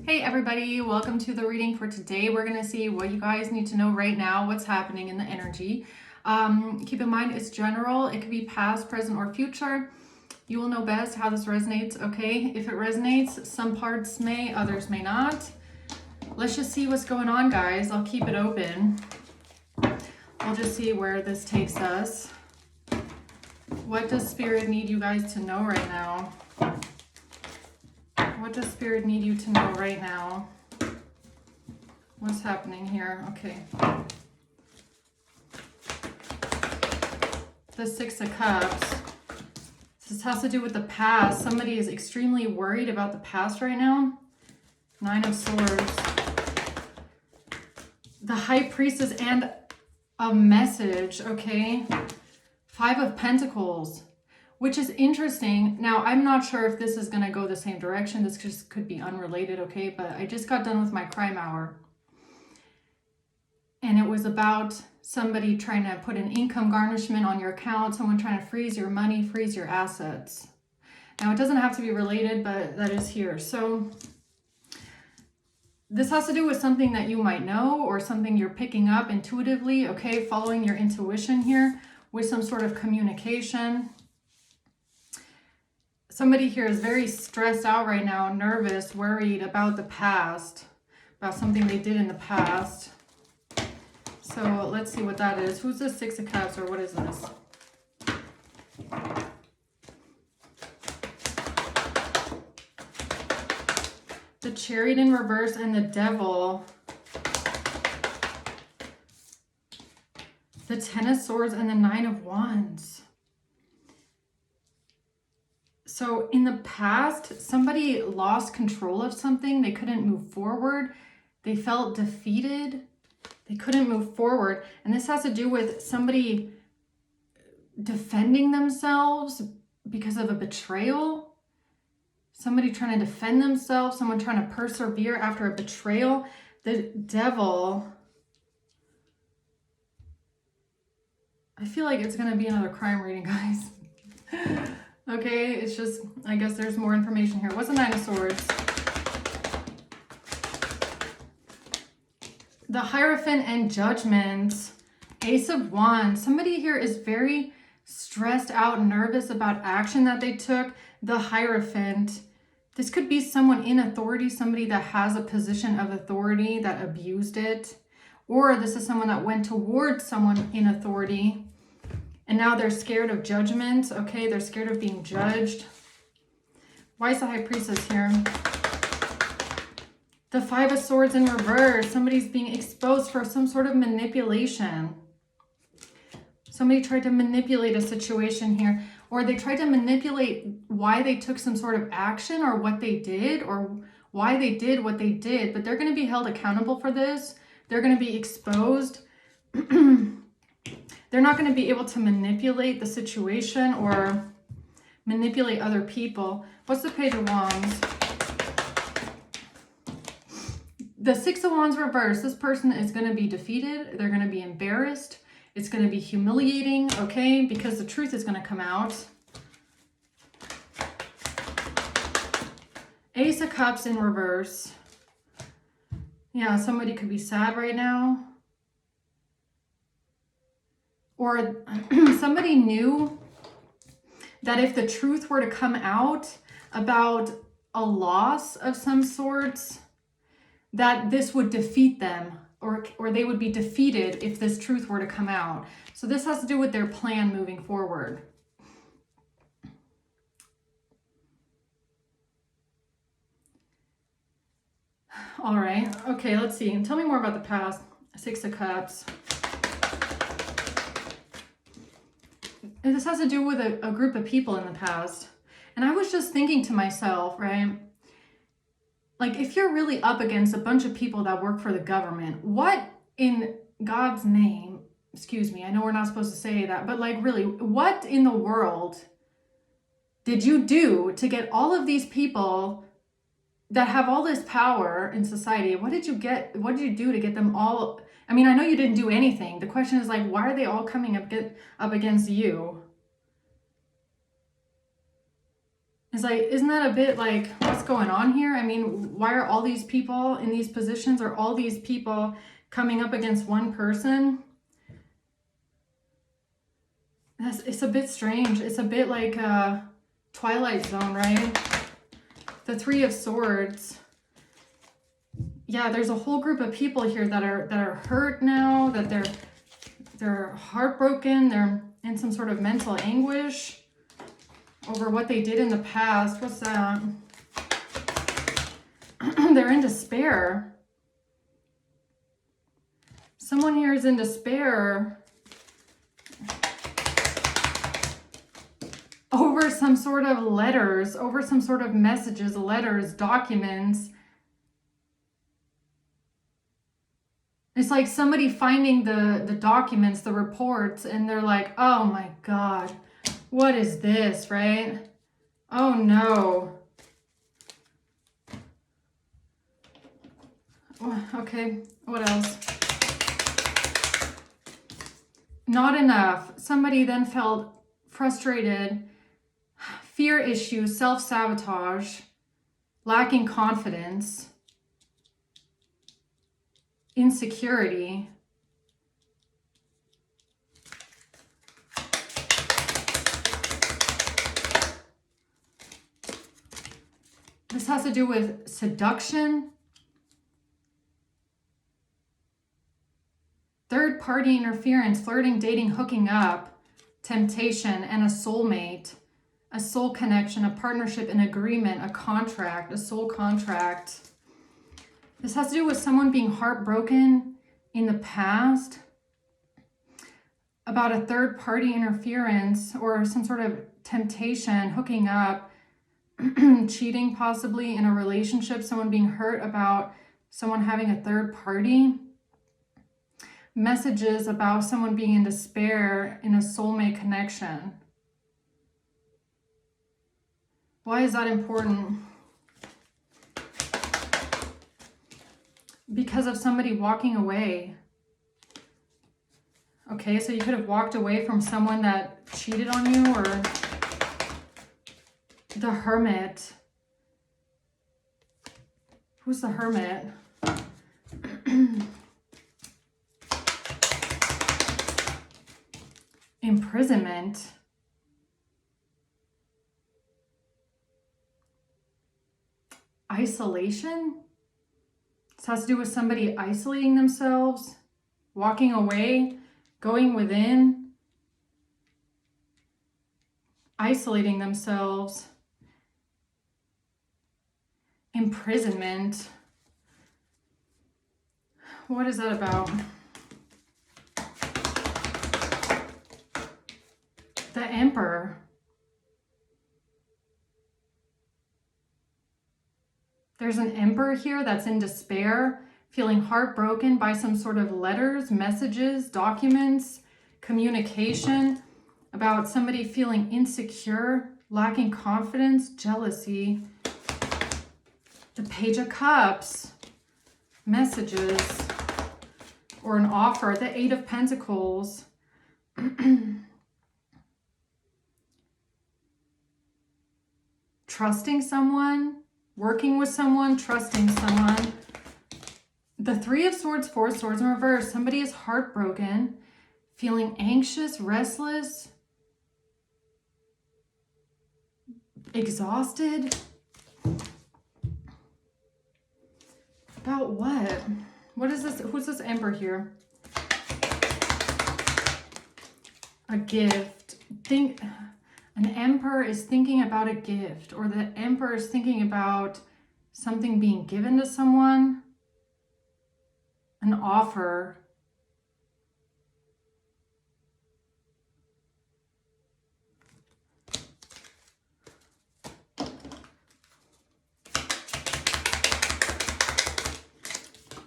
Hey everybody, welcome to the reading for today. We're going to see what you guys need to know right now, what's happening in the energy. Keep in mind it's general. It could be past, present, or future. You will know best how this resonates, okay? If it resonates, some parts may, others may not. Let's just see what's going on, guys. I'll keep it open. We'll just see where this takes us. What does Spirit need you guys to know right now? What does Spirit need you to know right now? What's happening here? Okay. The Six of Cups. This has to do with the past. Somebody is extremely worried about the past right now. Nine of Swords. The High Priestess and a message, okay? Five of Pentacles. Which is interesting. Now, I'm not sure if this is going to go the same direction. This just could be unrelated, okay? But I just got done with my crime hour. And it was about somebody trying to put an income garnishment on your account, someone trying to freeze your money, freeze your assets. Now, it doesn't have to be related, but that is here. So this has to do with something that you might know or something you're picking up intuitively, okay? Following your intuition here with some sort of communication. Somebody here is very stressed out right now, nervous, worried about the past, about something they did in the past. So let's see what that is. Who's the Six of Cups, or what is this? The Chariot in reverse and the Devil. The Ten of Swords and the Nine of Wands. So in the past, somebody lost control of something. They couldn't move forward. They felt defeated. They couldn't move forward. And this has to do with somebody defending themselves because of a betrayal. Somebody trying to defend themselves. Someone trying to persevere after a betrayal. The Devil. I feel like it's going to be another crime reading, guys. Okay, it's just, I guess there's more information here. What's the Nine of Swords? The Hierophant and Judgment. Ace of Wands. Somebody here is very stressed out, nervous about action that they took. The Hierophant. This could be someone in authority, somebody that has a position of authority that abused it. Or this is someone that went towards someone in authority. And now they're scared of judgment, okay? They're scared of being judged. Why is the High Priestess here? The Five of Swords in reverse. Somebody's being exposed for some sort of manipulation. Somebody tried to manipulate a situation here. Or they tried to manipulate why they took some sort of action or what they did or why they did what they did. But they're going to be held accountable for this. They're going to be exposed. They're not going to be able to manipulate the situation or manipulate other people. What's the Page of Wands? The Six of Wands reversed. This person is going to be defeated. They're going to be embarrassed. It's going to be humiliating, okay? Because the truth is going to come out. Ace of Cups in reverse. Yeah, somebody could be sad right now. Or somebody knew that if the truth were to come out about a loss of some sorts, that this would defeat them or they would be defeated if this truth were to come out. So this has to do with their plan moving forward. All right. Okay, let's see. Tell me more about the past. Six of Cups. And this has to do with a group of people in the past. And I was just thinking to myself, right? Like, if you're really up against a bunch of people that work for the government, what in God's name, excuse me, I know we're not supposed to say that, but like really, what in the world did you do to get all of these people that have all this power in society? What did you do to get them all? I mean, I know you didn't do anything. The question is like, why are they all coming up against you? It's like, isn't that a bit like, what's going on here? I mean, why are all these people in these positions, or all these people coming up against one person? It's a bit strange. It's a bit like a Twilight Zone, right? The Three of Swords. Yeah, there's a whole group of people here that are hurt now, that they're heartbroken, they're in some sort of mental anguish over what they did in the past. What's that? They're in despair. Someone here is in despair over some sort of letters, over some sort of messages, letters, documents. It's like somebody finding the documents, the reports, and they're like, oh my God, what is this, right? Oh no. Okay, what else? Not enough. Somebody then felt frustrated, fear issues, self-sabotage, lacking confidence, insecurity. This has to do with seduction, third-party interference, flirting, dating, hooking up, temptation, and a soulmate, a soul connection, a partnership, an agreement, a contract, a soul contract. This has to do with someone being heartbroken in the past about a third-party interference or some sort of temptation, hooking up, cheating possibly in a relationship, someone being hurt about someone having a third party. Messages about someone being in despair in a soulmate connection. Why is that important? Because of somebody walking away. Okay, so you could have walked away from someone that cheated on you, or the Hermit. Who's the Hermit? Imprisonment. Isolation. This has to do with somebody isolating themselves, walking away, going within, isolating themselves. Imprisonment. What is that about? The Emperor. There's an emperor here that's in despair, feeling heartbroken by some sort of letters, messages, documents, communication about somebody feeling insecure, lacking confidence, jealousy. The Page of Cups, messages, or an offer. The Eight of Pentacles. Trusting someone, working with someone, trusting someone. The Three of Swords, Four of Swords in reverse. Somebody is heartbroken, feeling anxious, restless, exhausted. About what? What is this? Who's this Emperor here? A gift. An emperor is thinking about a gift, or the emperor is thinking about something being given to someone, an offer.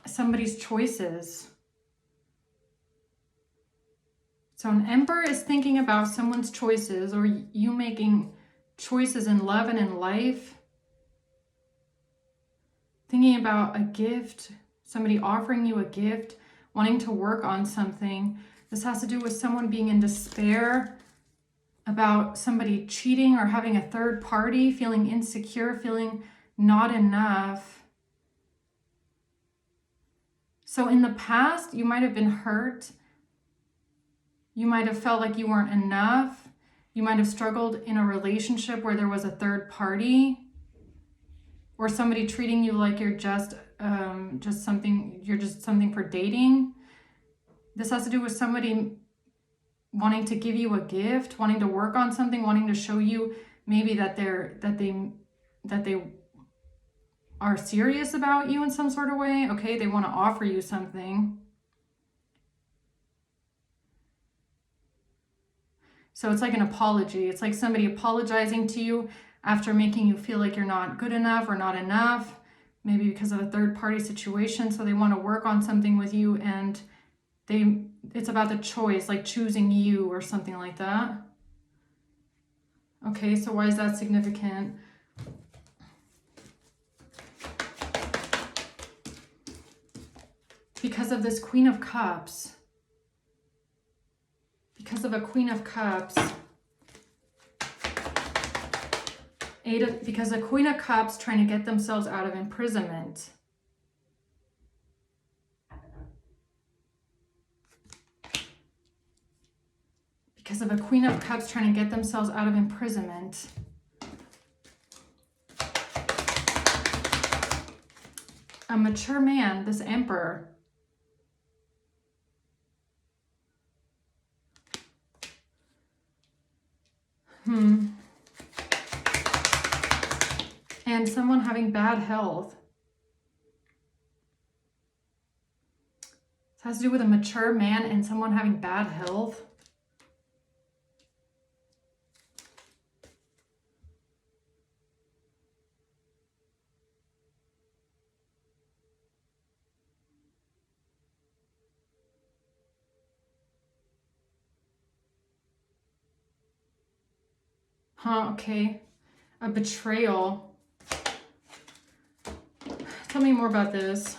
Somebody's choices. So an emperor is thinking about someone's choices, or you making choices in love and in life. Thinking about a gift, somebody offering you a gift, wanting to work on something. This has to do with someone being in despair, about somebody cheating or having a third party, feeling insecure, feeling not enough. So in the past, you might have been hurt. You might have felt like you weren't enough. You might have struggled in a relationship where there was a third party, or somebody treating you like you're just something for dating. This has to do with somebody wanting to give you a gift, wanting to work on something, wanting to show you maybe that they are serious about you in some sort of way. Okay, they want to offer you something. So it's like an apology. It's like somebody apologizing to you after making you feel like you're not good enough or not enough, maybe because of a third party situation. So they want to work on something with you, and it's about the choice, like choosing you or something like that. Okay, so why is that significant? Because of this Queen of Cups. Because of a Queen of Cups. Because a Queen of Cups trying to get themselves out of imprisonment. Because of a Queen of Cups trying to get themselves out of imprisonment. A mature man, this Emperor. And someone having bad health. This has to do with a mature man and someone having bad health. Okay. A betrayal. Tell me more about this.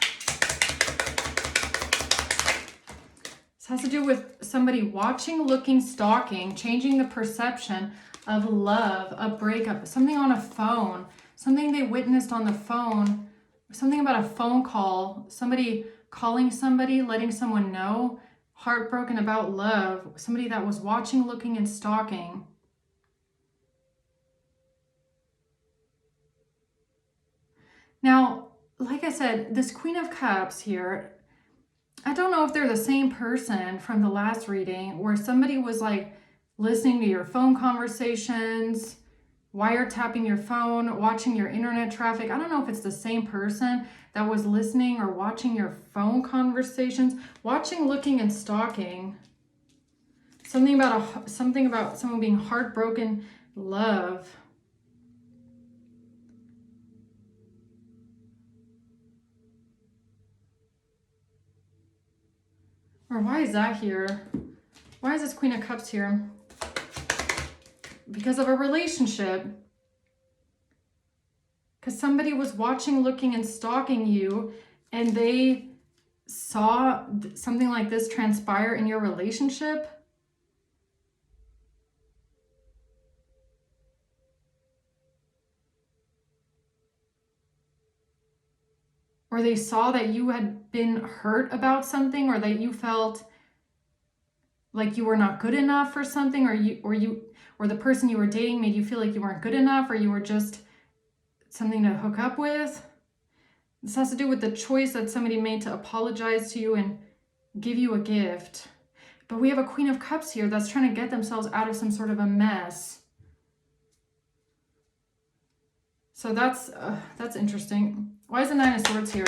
This has to do with somebody watching, looking, stalking, changing the perception of love, a breakup, something on a phone, something they witnessed on the phone, something about a phone call, somebody calling somebody, letting someone know, heartbroken about love, somebody that was watching, looking, and stalking. Now, like I said, this Queen of Cups here, I don't know if they're the same person from the last reading where somebody was like listening to your phone conversations, wiretapping your phone, watching your internet traffic. I don't know if it's the same person that was listening or watching your phone conversations, watching, looking, and stalking. Something about someone being heartbroken, love. Or why is that here? Why is this Queen of Cups here? Because of a relationship. Because somebody was watching, looking, and stalking you, and they saw something like this transpire in your relationship. Or they saw that you had been hurt about something, or that you felt like you were not good enough for something, or the person you were dating made you feel like you weren't good enough, or you were just something to hook up with. This has to do with the choice that somebody made to apologize to you and give you a gift. But we have a Queen of Cups here that's trying to get themselves out of some sort of a mess. So that's interesting. Why is the Nine of Swords here?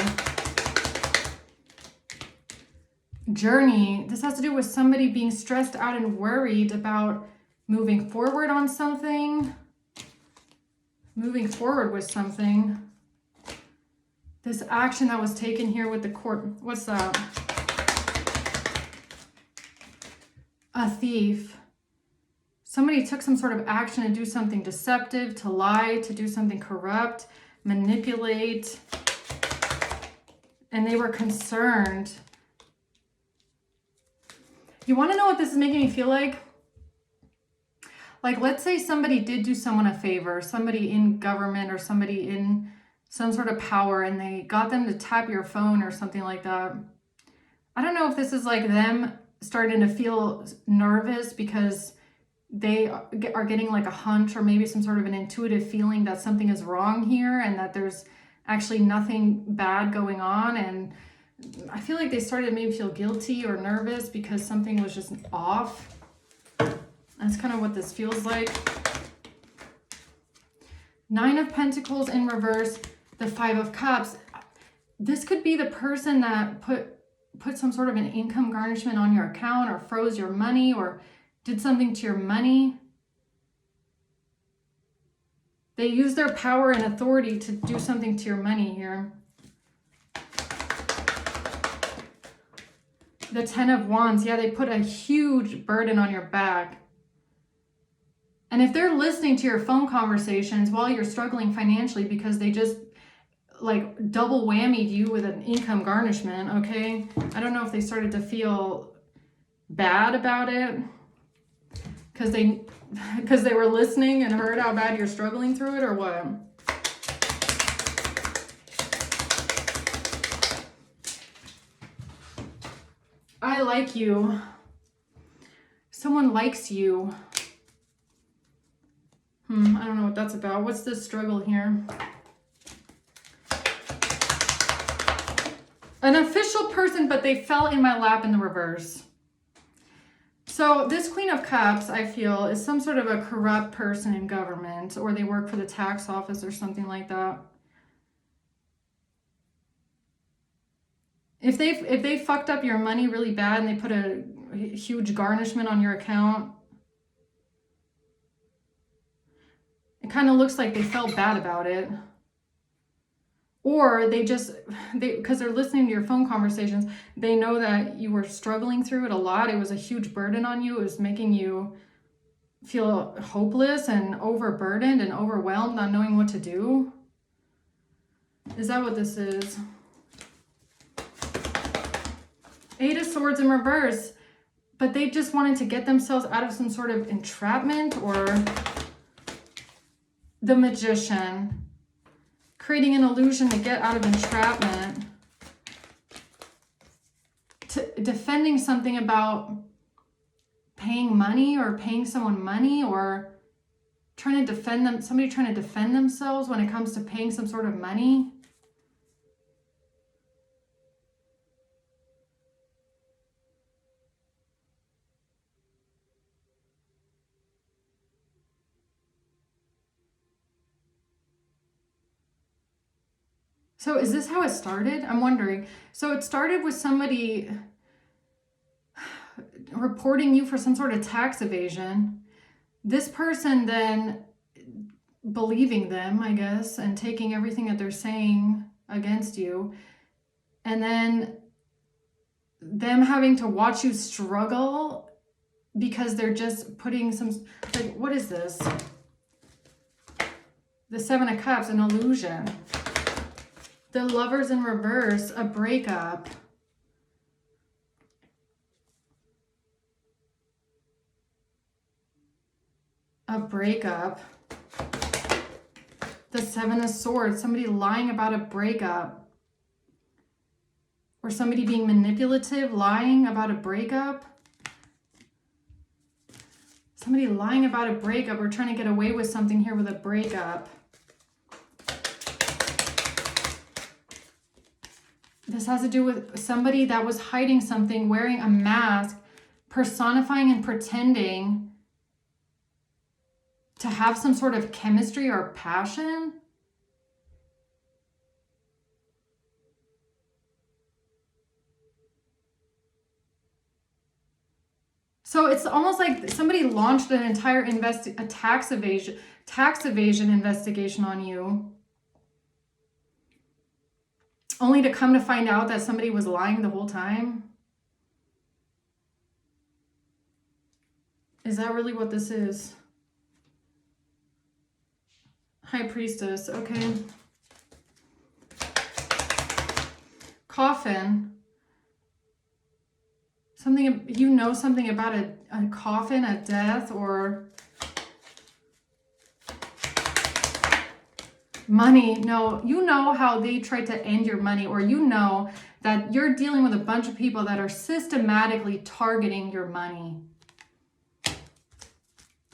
Journey. This has to do with somebody being stressed out and worried about moving forward on something. Moving forward with something. This action that was taken here with the court. What's that? A thief. Somebody took some sort of action to do something deceptive, to lie, to do something corrupt, manipulate. And they were concerned. You want to know what this is making me feel like? Like, let's say somebody did do someone a favor, somebody in government or somebody in some sort of power, and they got them to tap your phone or something like that. I don't know if this is like them starting to feel nervous because they are getting like a hunch or maybe some sort of an intuitive feeling that something is wrong here and that there's actually nothing bad going on. And I feel like they started to maybe feel guilty or nervous because something was just off. That's kind of what this feels like. 9 of Pentacles in reverse, the 5 of Cups. This could be the person that put some sort of an income garnishment on your account or froze your money or did something to your money. They use their power and authority to do something to your money here. The 10 of Wands, yeah, they put a huge burden on your back. And if they're listening to your phone conversations while you're struggling financially because they just like double whammied you with an income garnishment, okay? I don't know if they started to feel bad about it because they were listening and heard how bad you're struggling through it, or what? I like you. Someone likes you. I don't know what that's about. What's this struggle here? An official person, but they fell in my lap in the reverse. So this Queen of Cups, I feel, is some sort of a corrupt person in government, or they work for the tax office or something like that. If they fucked up your money really bad and they put a huge garnishment on your account, it kind of looks like they felt bad about it. Or because they're listening to your phone conversations, they know that you were struggling through it a lot. It was a huge burden on you. It was making you feel hopeless and overburdened and overwhelmed, not knowing what to do. Is that what this is? 8 of Swords in reverse. But they just wanted to get themselves out of some sort of entrapment, or the Magician. Creating an illusion to get out of entrapment. Defending something about paying money or paying someone money, or trying to defend them, somebody trying to defend themselves when it comes to paying some sort of money. So is this how it started? I'm wondering. So it started with somebody reporting you for some sort of tax evasion. This person then believing them, I guess, and taking everything that they're saying against you. And then them having to watch you struggle because they're just putting some, like, what is this? The 7 of Cups, an illusion. The Lovers in reverse, a breakup. A breakup. The 7 of Swords, somebody lying about a breakup. Or somebody being manipulative, lying about a breakup. Somebody lying about a breakup or trying to get away with something here with a breakup. This has to do with somebody that was hiding something, wearing a mask, personifying and pretending to have some sort of chemistry or passion. So it's almost like somebody launched an entire tax evasion investigation on you, only to come to find out that somebody was lying the whole time. Is that really what this is? High Priestess, okay. Coffin. Something, you know something about a coffin, a death, or Money, no, you know how they tried to end your money, or you know that you're dealing with a bunch of people that are systematically targeting your money.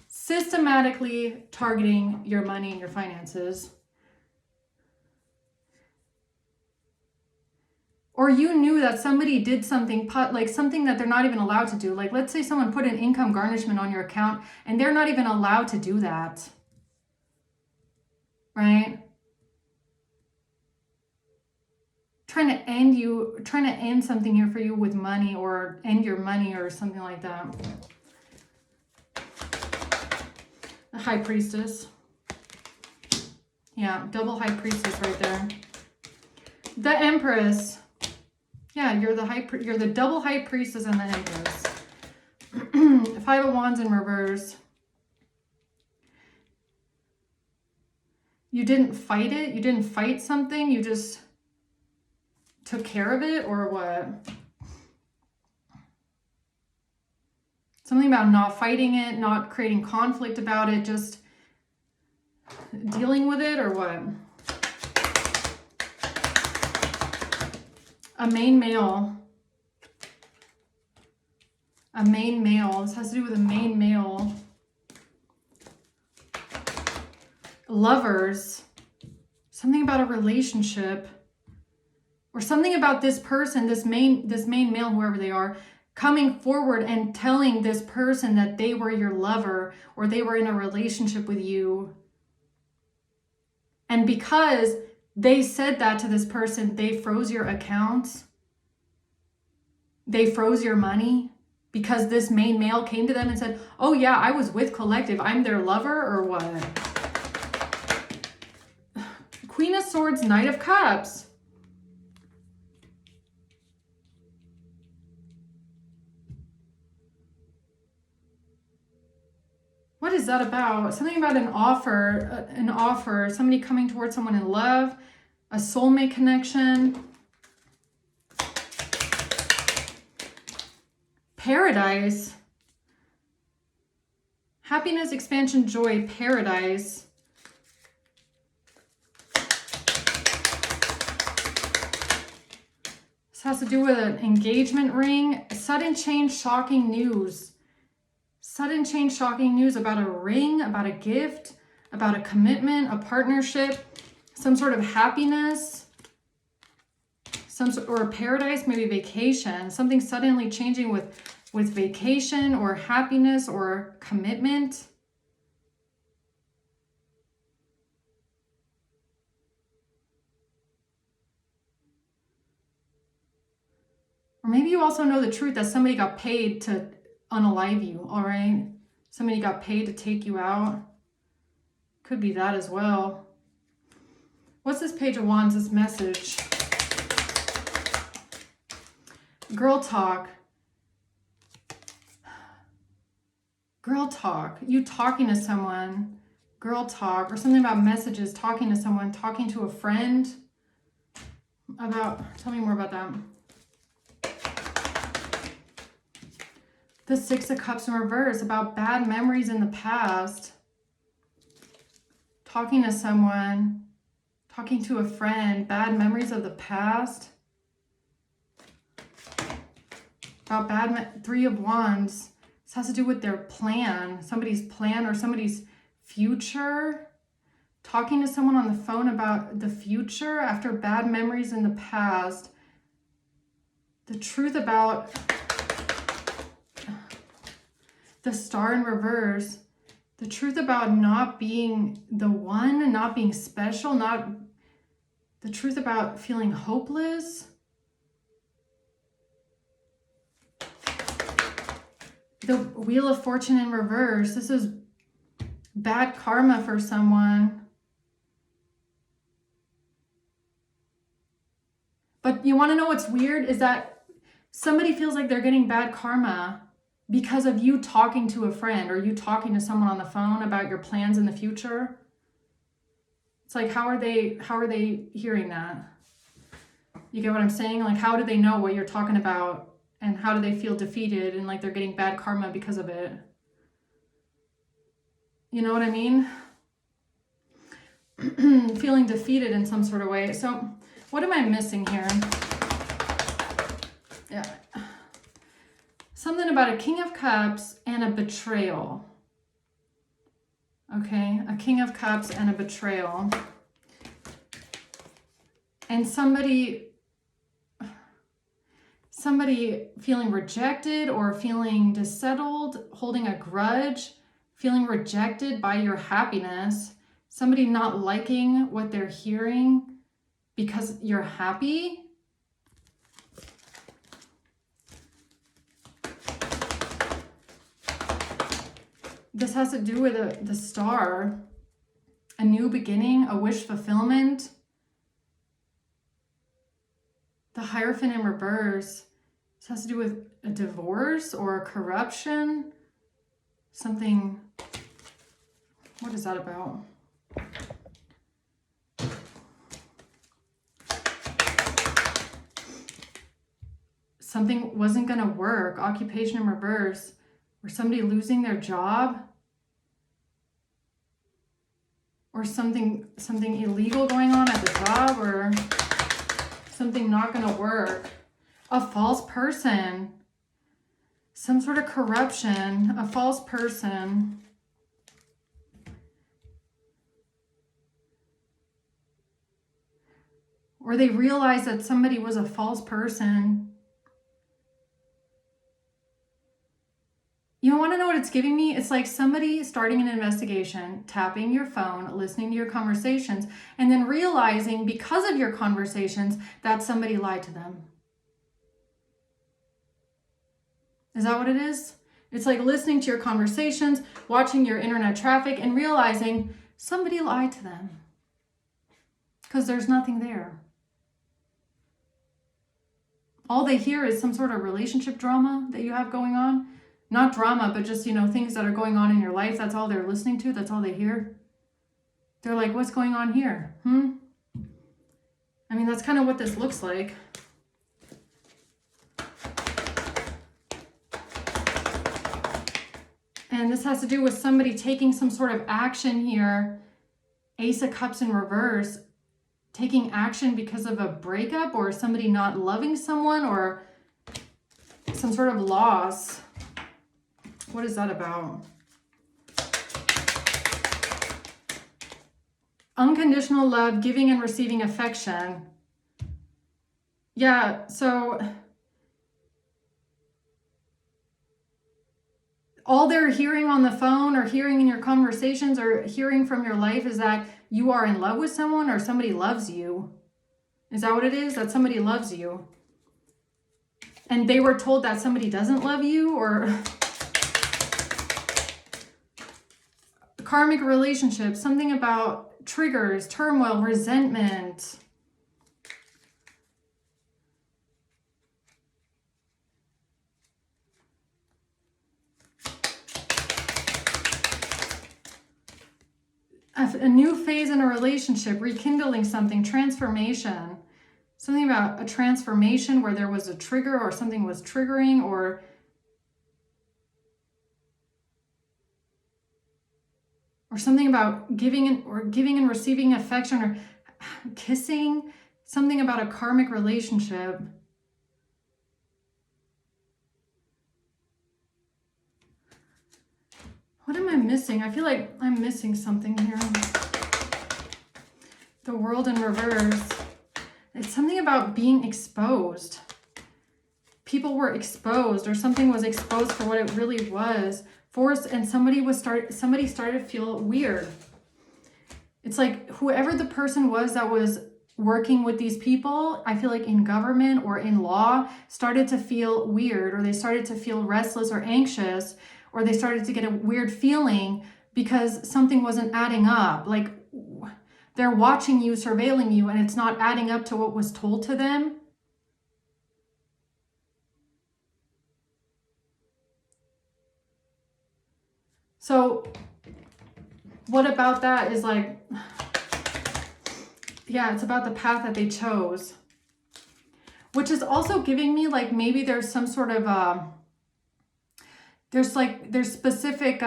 Systematically targeting your money and your finances. Or you knew that somebody did something, like something that they're not even allowed to do. Like, let's say someone put an income garnishment on your account and they're not even allowed to do that. Right? Trying to end something here for you with money, or end your money or something like that. The High Priestess. Yeah, double High Priestess right there. The Empress. Yeah, you're the double High Priestess and the Empress. Five of Wands in reverse. You didn't fight it. You didn't fight something. You just took care of it, or what? Something about not fighting it, not creating conflict about it, just dealing with it, or what? A main male. A main male. This has to do with a main male. Lovers. Something about a relationship. Or something about this person, this main male, whoever they are, coming forward and telling this person that they were your lover, or they were in a relationship with you. And because they said that to this person, they froze your accounts. They froze your money because this main male came to them and said, oh yeah, I was with Collective. I'm their lover, or what? Queen of Swords, Knight of Cups. What is that about? Something about an offer, somebody coming towards someone in love, a soulmate connection. Paradise. Happiness, expansion, joy, paradise. This has to do with an engagement ring. Sudden change, shocking news. Sudden change, shocking news about a ring, about a gift, about a commitment, a partnership, some sort of happiness, or a paradise, maybe vacation, something suddenly changing with vacation or happiness or commitment. Or maybe you also know the truth that somebody got paid to unalive you, all right? Somebody got paid to take you out. Could be that as well. What's this Page of Wands, this message? Girl talk. Girl talk. You talking to someone. Girl talk. Or something about messages, talking to someone, talking to a friend. Tell me more about that. The Six of Cups in reverse, about bad memories in the past. Talking to someone, talking to a friend, bad memories of the past. About Three of Wands. This has to do with their plan, somebody's plan or somebody's future. Talking to someone on the phone about the future after bad memories in the past. The truth about the Star in reverse. The truth about not being the one and not being special. The truth about feeling hopeless. The Wheel of Fortune in reverse. This is bad karma for someone. But you want to know what's weird is that somebody feels like they're getting bad karma because of you talking to a friend or you talking to someone on the phone about your plans in the future. It's like, how are they hearing that? You get what I'm saying? Like, how do they know what you're talking about? And how do they feel defeated and like they're getting bad karma because of it? You know what I mean? feeling defeated in some sort of way. So what am I missing here? Yeah. Something about a King of Cups and a betrayal. Okay, a King of Cups and a betrayal. And somebody feeling rejected or feeling dissettled, holding a grudge, feeling rejected by your happiness, somebody not liking what they're hearing because you're happy. This has to do with the star, a new beginning, a wish fulfillment. The Hierophant in reverse. This has to do with a divorce or a corruption. Something, what is that about? Something wasn't going to work. Occupation in reverse. Or somebody losing their job. Or something illegal going on at the job, or something not going to work. A false person. Some sort of corruption. A false person. Or they realize that somebody was a false person. You want to know what it's giving me? It's like somebody starting an investigation, tapping your phone, listening to your conversations, and then realizing because of your conversations that somebody lied to them. Is that what it is? It's like listening to your conversations, watching your internet traffic, and realizing somebody lied to them. Because there's nothing there. All they hear is some sort of relationship drama that you have going on. Not drama, but just, things that are going on in your life. That's all they're listening to. That's all they hear. They're like, what's going on here? I mean, that's kind of what this looks like. And this has to do with somebody taking some sort of action here. Ace of Cups in reverse. Taking action because of a breakup or somebody not loving someone or some sort of loss. What is that about? Unconditional love, giving and receiving affection. Yeah, so all they're hearing on the phone or hearing in your conversations or hearing from your life is that you are in love with someone or somebody loves you. Is that what it is? That somebody loves you. And they were told that somebody doesn't love you, or karmic relationship, something about triggers, turmoil, resentment. A new phase in a relationship, rekindling something, transformation. Something about a transformation where there was a trigger or something was triggering, or something about giving and receiving affection or kissing, something about a karmic relationship. What am I missing? I feel like I'm missing something here. The World in reverse. It's something about being exposed. People were exposed, or something was exposed for what it really was. Forced, and somebody started to feel weird. It's like whoever the person was that was working with these people, I feel like in government or in law, started to feel weird, or they started to feel restless or anxious, or they started to get a weird feeling because something wasn't adding up. Like they're watching you, surveilling you, and it's not adding up to what was told to them. So what about that is like, yeah, it's about the path that they chose, which is also giving me like maybe there's some sort of there's specific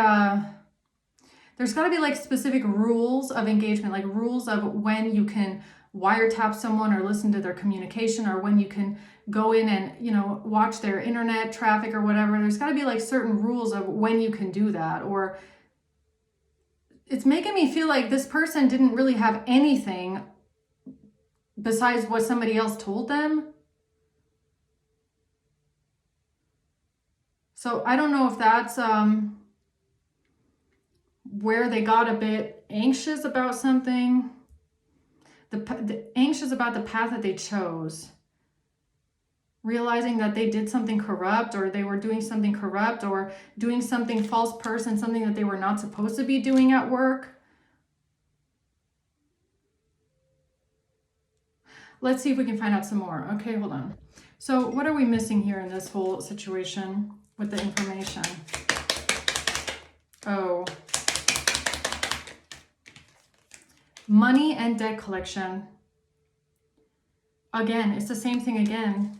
There's got to be like specific rules of engagement, like rules of when you can wiretap someone or listen to their communication, or when you can go in and, you know, watch their internet traffic or whatever. There's got to be like certain rules of when you can do that. Or it's making me feel like this person didn't really have anything besides what somebody else told them. So I don't know if that's where they got a bit anxious about something. The anxious about the path that they chose. Realizing that they did something corrupt, or they were doing something corrupt, or doing something false person, something that they were not supposed to be doing at work. Let's see if we can find out some more. Okay, hold on. So what are we missing here in this whole situation with the information? Oh. Money and debt collection. Again, it's the same thing again.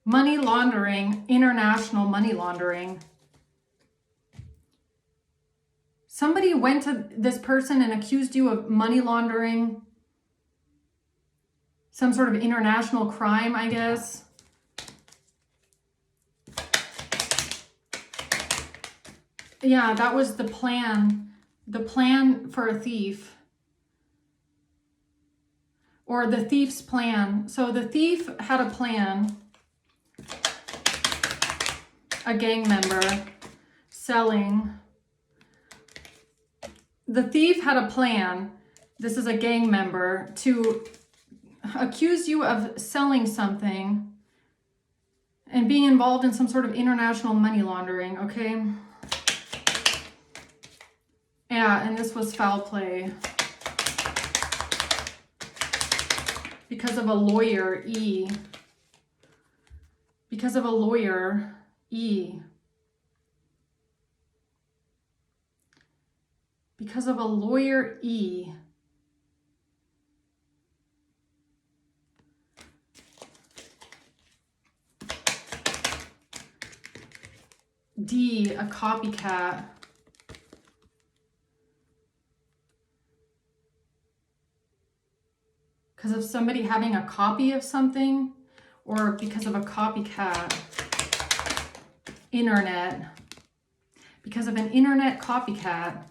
Money laundering, international money laundering. Somebody went to this person and accused you of money laundering. Some sort of international crime, I guess. Yeah, that was the plan. The plan for a thief. Or the thief's plan. So the thief had a plan. A gang member selling. The thief had a plan. This is a gang member to accuse you of selling something and being involved in some sort of international money laundering, okay? Yeah, and this was foul play. Because of a lawyer, E. Because of a lawyer, E. Because of a lawyer, E. D, a copycat. Because of somebody having a copy of something, or because of a copycat. Internet. Because of an internet copycat.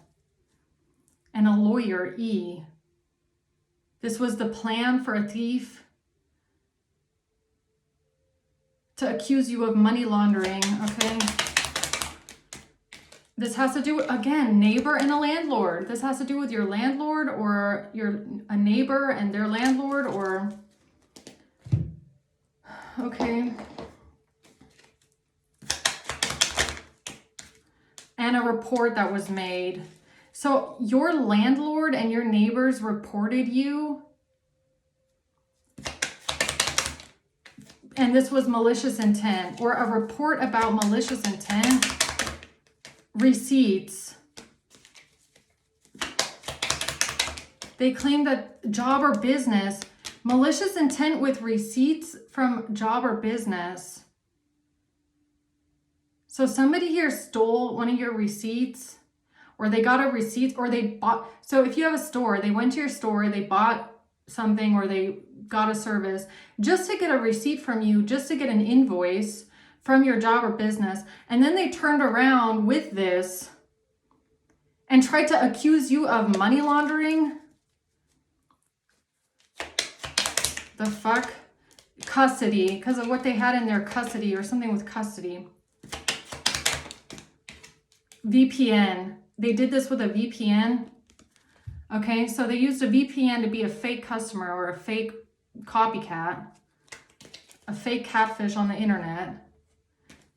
And a lawyer, E. This was the plan for a thief to accuse you of money laundering, okay? This has to do with, again, neighbor and a landlord. This has to do with your landlord, or a neighbor and their landlord, or, okay. And a report that was made. So your landlord and your neighbors reported you. And this was malicious intent, or a report about malicious intent. Receipts. They claim that job or business, malicious intent with receipts from job or business. So somebody here stole one of your receipts, or they got a receipt, or they bought. So if you have a store, they went to your store, they bought something, or they got a service just to get a receipt from you, just to get an invoice from your job or business. And then they turned around with this and tried to accuse you of money laundering. The fuck? Custody, because of what they had in their custody, or something with custody. VPN. They did this with a VPN. Okay, so they used a VPN to be a fake customer, or a fake copycat, a fake catfish on the internet,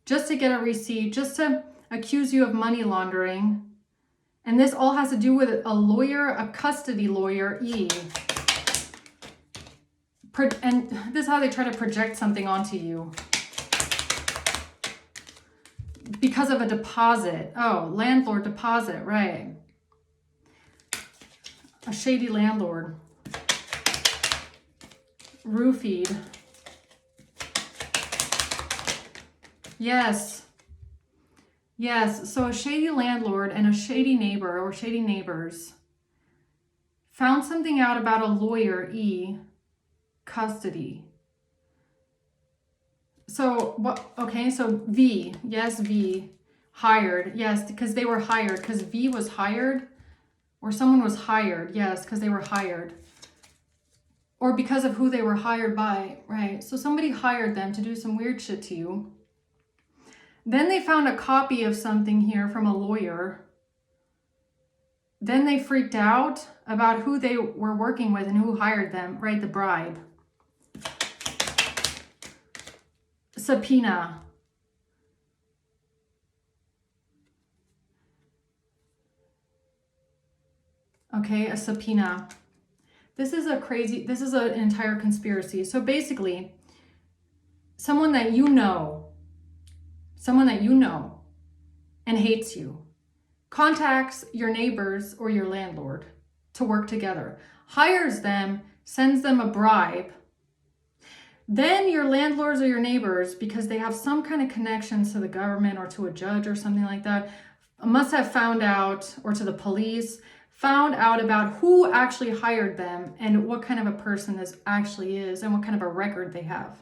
just to get a receipt, just to accuse you of money laundering. And this all has to do with a lawyer, a custody lawyer, E. And this is how they try to project something onto you. Because of a deposit. Oh, landlord deposit, right. A shady landlord. Roofied. Yes. Yes. So a shady landlord and a shady neighbor or shady neighbors found something out about a lawyer, E, custody. So what? Okay, so V, yes, V, hired, yes, because they were hired, because V was hired, or someone was hired, yes, because they were hired, or because of who they were hired by, right? So somebody hired them to do some weird shit to you. Then they found a copy of something here from a lawyer. Then they freaked out about who they were working with and who hired them, right? The bribe. Subpoena. Okay, a subpoena. This is an entire conspiracy. So basically, someone that you know and hates you, contacts your neighbors or your landlord to work together, hires them, sends them a bribe. Then your landlords or your neighbors, because they have some kind of connections to the government or to a judge or something like that, must have found out, or to the police, found out about who actually hired them and what kind of a person this actually is and what kind of a record they have.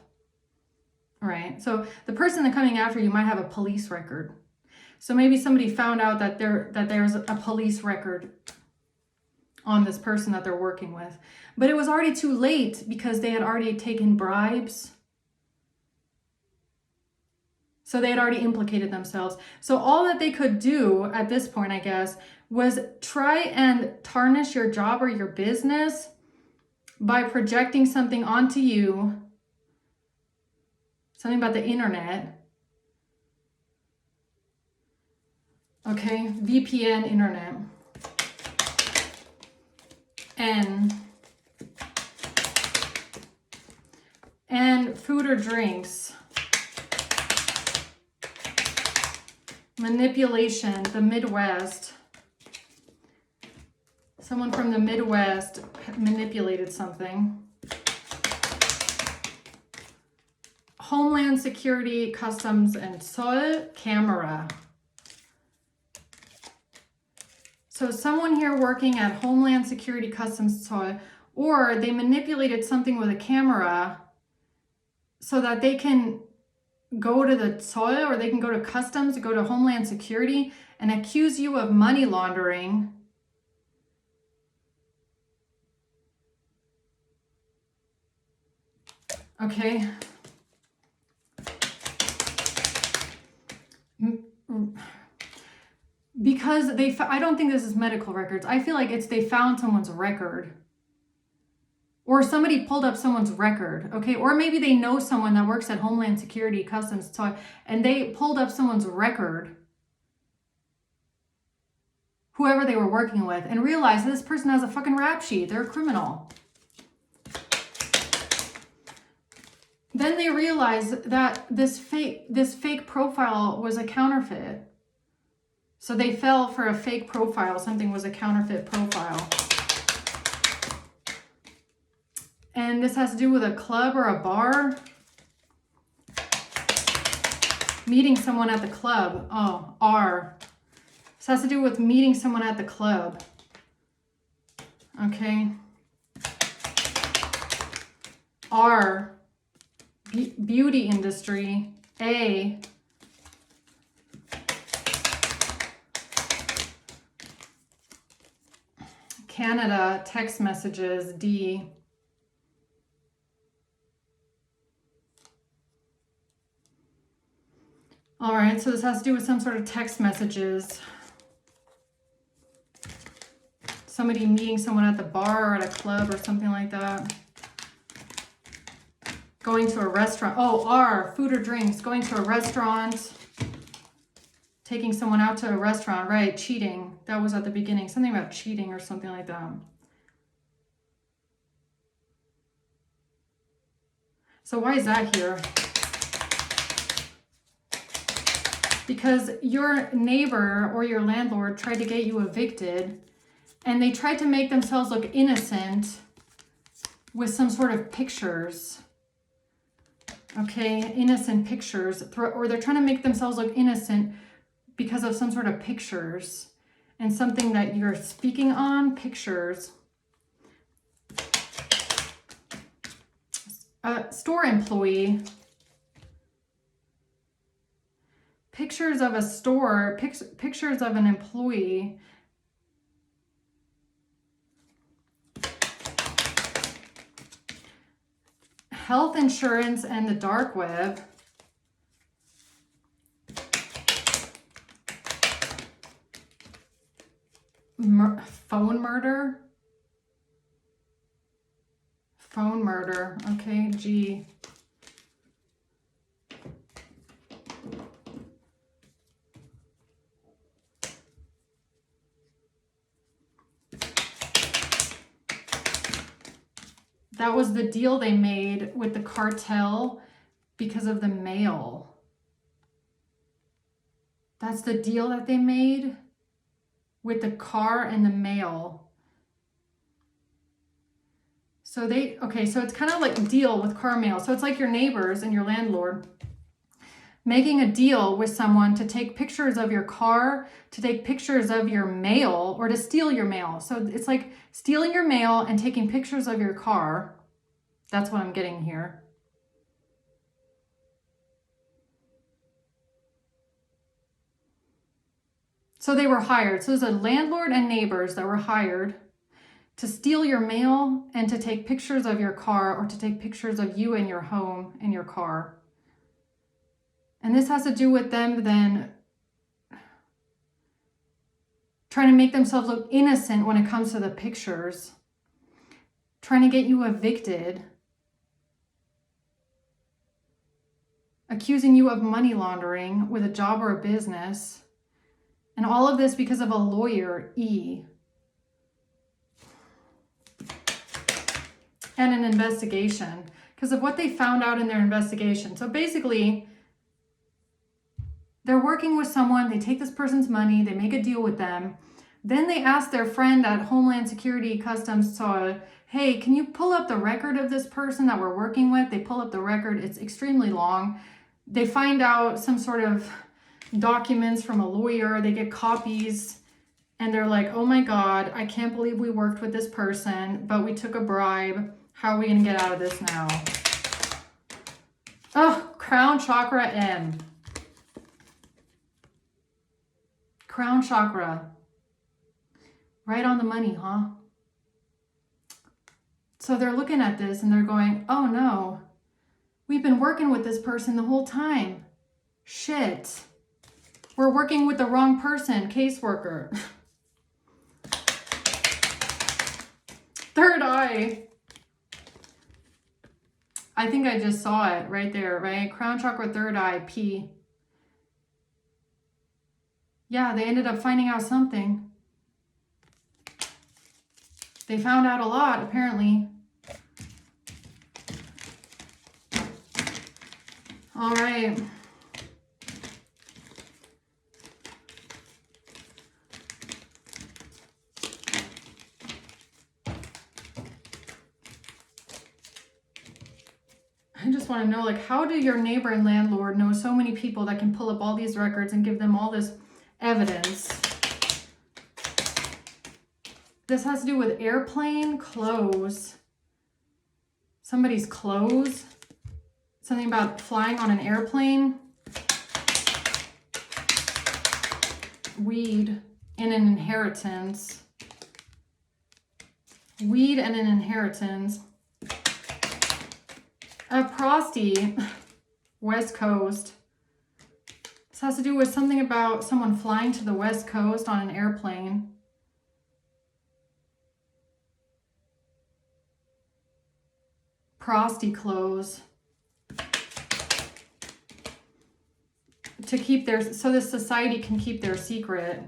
All right. So the person that's coming after you might have a police record. So maybe somebody found out that there's a police record on this person that they're working with. But it was already too late because they had already taken bribes. So they had already implicated themselves. So all that they could do at this point, I guess, was try and tarnish your job or your business by projecting something onto you, something about the internet. Okay, VPN internet. And food or drinks. Manipulation, the Midwest. Someone from the Midwest manipulated something. Homeland Security, Customs and Zoll, camera. So someone here working at Homeland Security, Customs, Zoll, or they manipulated something with a camera so that they can go to the Zoll or they can go to Customs, go to Homeland Security and accuse you of money laundering. Okay. Because I don't think this is medical records. I feel like they found someone's record. Or somebody pulled up someone's record, okay? Or maybe they know someone that works at Homeland Security, Customs, and they pulled up someone's record, whoever they were working with, and realized this person has a fucking rap sheet. They're a criminal. Then they realized that this fake profile was a counterfeit. So they fell for a fake profile. Something was a counterfeit profile. And this has to do with a club or a bar. Meeting someone at the club. Oh, R. This has to do with meeting someone at the club. Okay. R. Beauty industry. A. Canada, text messages. D. All right, so this has to do with some sort of text messages. Somebody meeting someone at the bar or at a club or something like that. Going to a restaurant. Oh, R, food or drinks. Going to a restaurant. Taking someone out to a restaurant, right? Cheating. That was at the beginning. Something about cheating or something like that. So why is that here? Because your neighbor or your landlord tried to get you evicted and they tried to make themselves look innocent with some sort of pictures. Okay, innocent pictures, or they're trying to make themselves look innocent because of some sort of pictures and something that you're speaking on, pictures. Store employee. Pictures of a store, pictures of an employee. Health insurance and the dark web. Phone murder. Phone murder. Okay, G. That was the deal they made with the cartel because of the mail. That's the deal that they made with the car and the mail. So so it's kind of like a deal with car mail. So it's like your neighbors and your landlord making a deal with someone to take pictures of your car, to take pictures of your mail, or to steal your mail. So it's like stealing your mail and taking pictures of your car. That's what I'm getting here. So they were hired. So there's a landlord and neighbors that were hired to steal your mail and to take pictures of your car, or to take pictures of you and your home and your car. And this has to do with them then trying to make themselves look innocent when it comes to the pictures, trying to get you evicted, accusing you of money laundering with a job or a business. And all of this because of a lawyer, E. And an investigation, because of what they found out in their investigation. So basically, they're working with someone, they take this person's money, they make a deal with them. Then they ask their friend at Homeland Security Customs to, hey, can you pull up the record of this person that we're working with? They pull up the record, it's extremely long. They find out some sort of documents from a lawyer, they get copies, and they're like, oh my God, I can't believe we worked with this person, but we took a bribe. How are we gonna get out of this now? Oh, crown chakra M. Crown chakra. Right on the money, huh? So they're looking at this and they're going, oh no, we've been working with this person the whole time. Shit. We're working with the wrong person, caseworker. Third eye. I think I just saw it right there, right? Crown chakra, third eye, P. Yeah, they ended up finding out something. They found out a lot, apparently. All right. I just want to know, like, how do your neighbor and landlord know so many people that can pull up all these records and give them all this evidence? This has to do with airplane, clothes. Somebody's clothes. Something about flying on an airplane. Weed and an inheritance. Weed and an inheritance. A prosty, West Coast. This has to do with something about someone flying to the West Coast on an airplane. Prosty clothes. To keep their, so this society can keep their secret.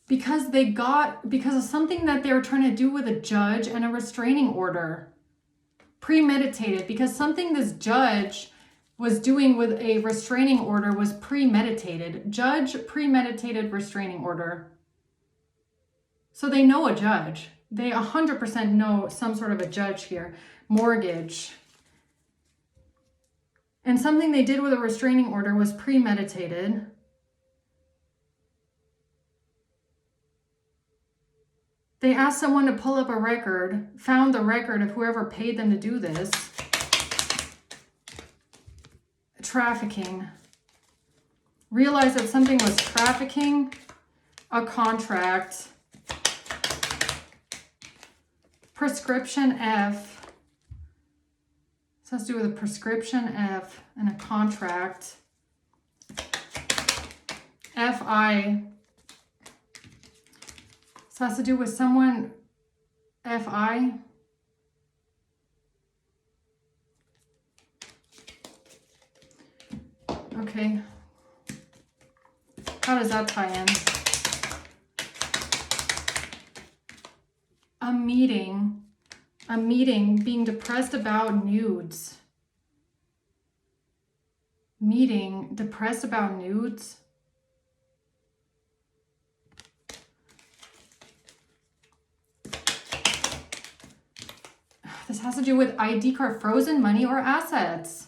Because of something that they were trying to do with a judge and a restraining order. Premeditated, because something this judge was doing with a restraining order was premeditated. Judge, premeditated restraining order. So they know a judge. They 100% know some sort of a judge here. Mortgage. And something they did with a restraining order was premeditated. They asked someone to pull up a record, found the record of whoever paid them to do this. Trafficking. Realized that something was trafficking. A contract. Prescription F. This has to do with a prescription F and a contract. FI. This has to do with someone, FI. Okay. How does that tie in? A meeting, being depressed about nudes. Meeting, depressed about nudes. This has to do with ID card, frozen money or assets.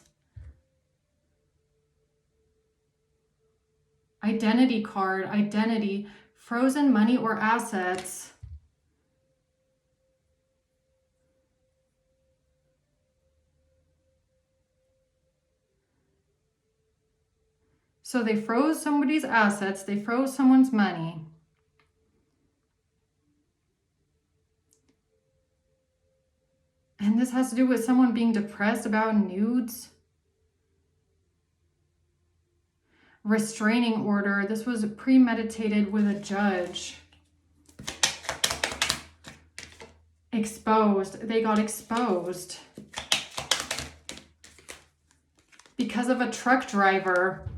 Identity card, identity, frozen money or assets. So they froze somebody's assets, they froze someone's money. And this has to do with someone being depressed about nudes. Restraining order. This was premeditated with a judge. Exposed. They got exposed. Because of a truck driver.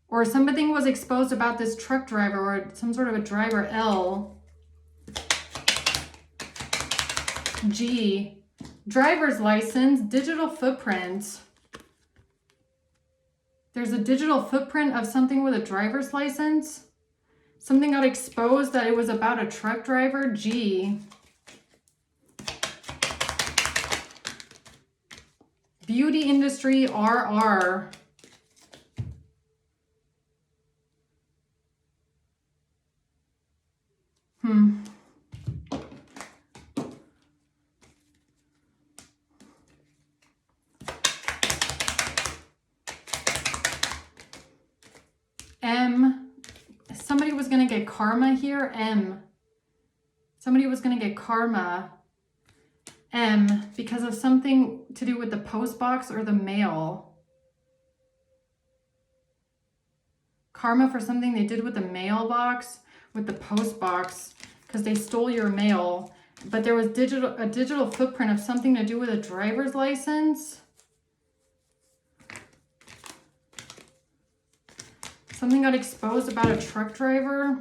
Or something was exposed about this truck driver or some sort of a driver. L. G. Driver's license. Digital footprint. There's a digital footprint of something with a driver's license. Something got exposed that it was about a truck driver. G. Beauty industry. RR. M. Somebody was going to get karma here. M. Somebody was going to get karma. M. Because of something to do with the post box or the mail. Karma for something they did with the mailbox, with the post box, because they stole your mail. But there was a digital footprint of something to do with a driver's license. Something got exposed about a truck driver.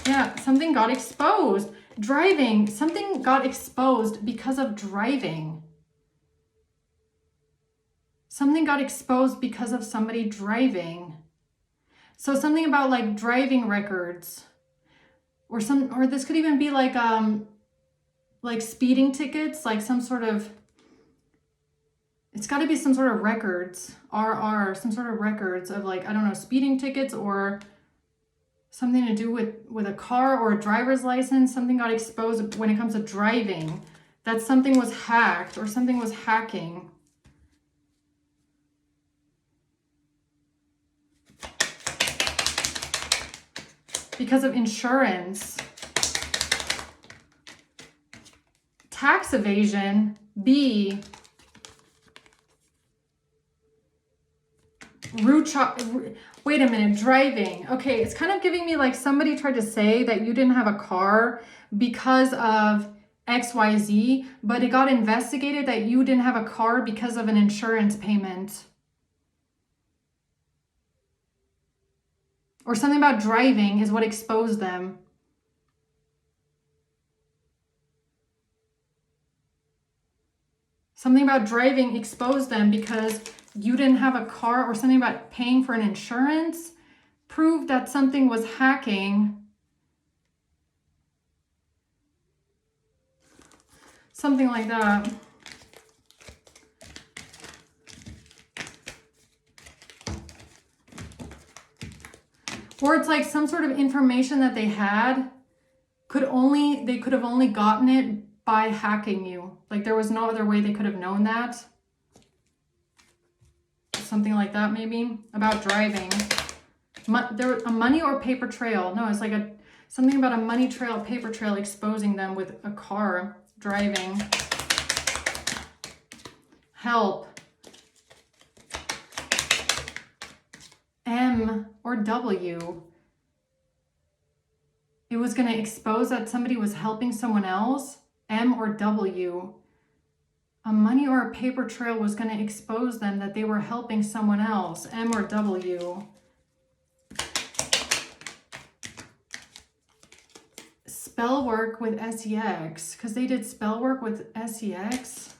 Yeah, something got exposed. Driving. Something got exposed because of driving. Something got exposed because of somebody driving. So something about like driving records. Or this could even be like speeding tickets, like some sort of, it's got to be some sort of records, RR, some sort of records of like, I don't know, speeding tickets or something to do with a car or a driver's license. Something got exposed when it comes to driving, that something was hacked or something was hacking. Because of insurance. Tax evasion. B. Wait a minute, driving. Okay, it's kind of giving me like somebody tried to say that you didn't have a car because of XYZ, but it got investigated that you didn't have a car because of an insurance payment. Or something about driving is what exposed them. Something about driving exposed them because you didn't have a car, or something about paying for an insurance. proved that something was hacking. Something like that. Or it's like some sort of information that they had they could have only gotten it by hacking you. Like there was no other way they could have known that. Something like that maybe. About driving. A money or paper trail. No, it's like something about a money trail, paper trail exposing them with a car driving. Help. M or W. It was going to expose that somebody was helping someone else. M or W. A money or a paper trail was going to expose them that they were helping someone else. M or W. Spell work with SEX. Because they did spell work with SEX.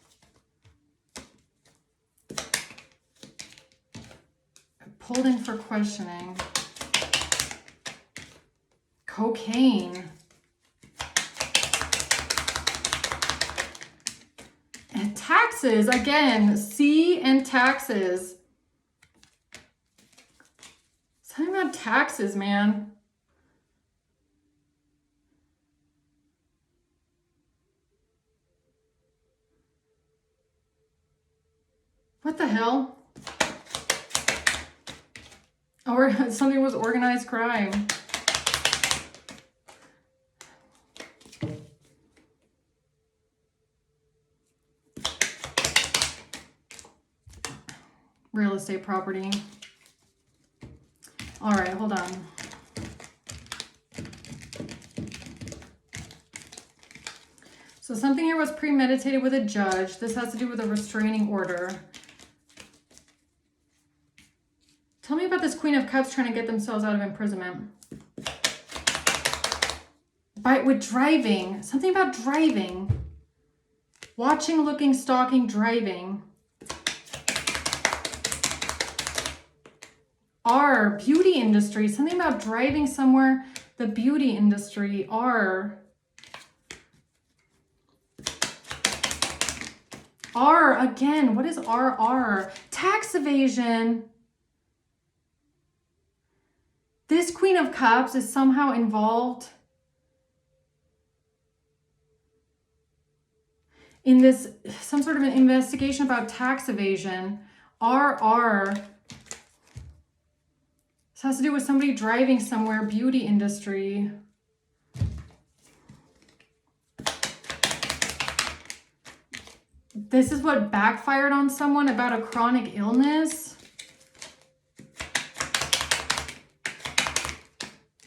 Pulled in for questioning. Cocaine. And taxes. Again, C and taxes. Something about taxes, man. What the hell? Or something was organized crime. Real estate property. All right, hold on. So something here was premeditated with a judge. This has to do with a restraining order. Tell me about this Queen of Cups trying to get themselves out of imprisonment. With driving. Something about driving. Watching, looking, stalking, driving. R, beauty industry. Something about driving somewhere. The beauty industry. R. R, again. What is R? R. Tax evasion. This Queen of Cups is somehow involved in this, some sort of an investigation about tax evasion. RR. This has to do with somebody driving somewhere, beauty industry. This is what backfired on someone about a chronic illness.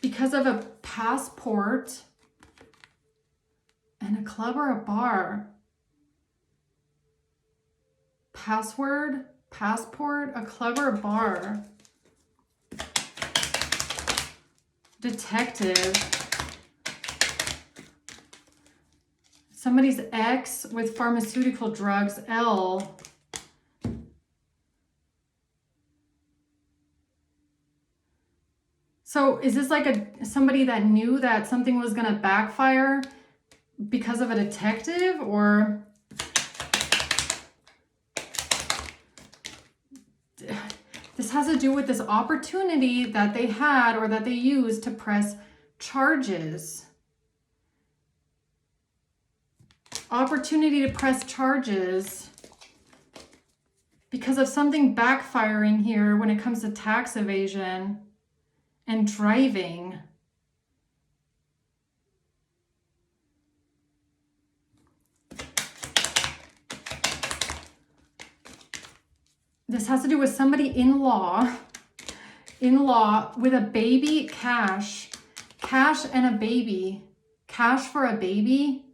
Because of a passport and a club or a bar. Password, passport, a club or a bar. Detective. Somebody's ex with pharmaceutical drugs, L. So is this like somebody that knew that something was going to backfire because of a detective, or this has to do with this opportunity that they had or that they used to press charges? Opportunity to press charges because of something backfiring here when it comes to tax evasion and driving. This has to do with somebody in law with a baby, cash and a baby, cash for a baby.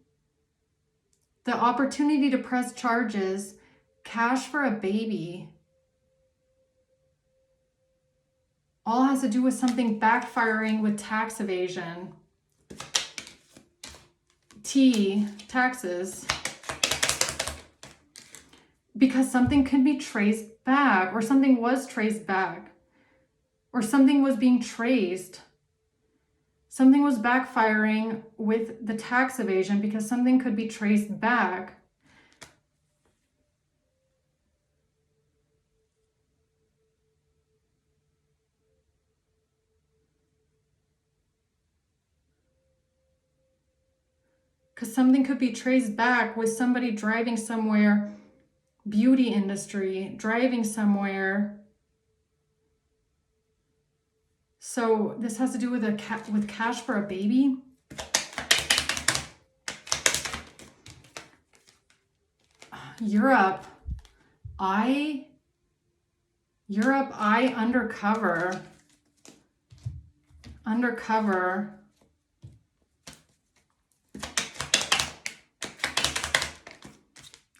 The opportunity to press charges, cash for a baby. All has to do with something backfiring with tax evasion. T, taxes. Because something could be traced back, or something was traced back, or something was being traced. Something was backfiring with the tax evasion because something could be traced back. Because something could be traced back with somebody driving somewhere, beauty industry, driving somewhere. So this has to do with with cash for a baby. Europe, I undercover.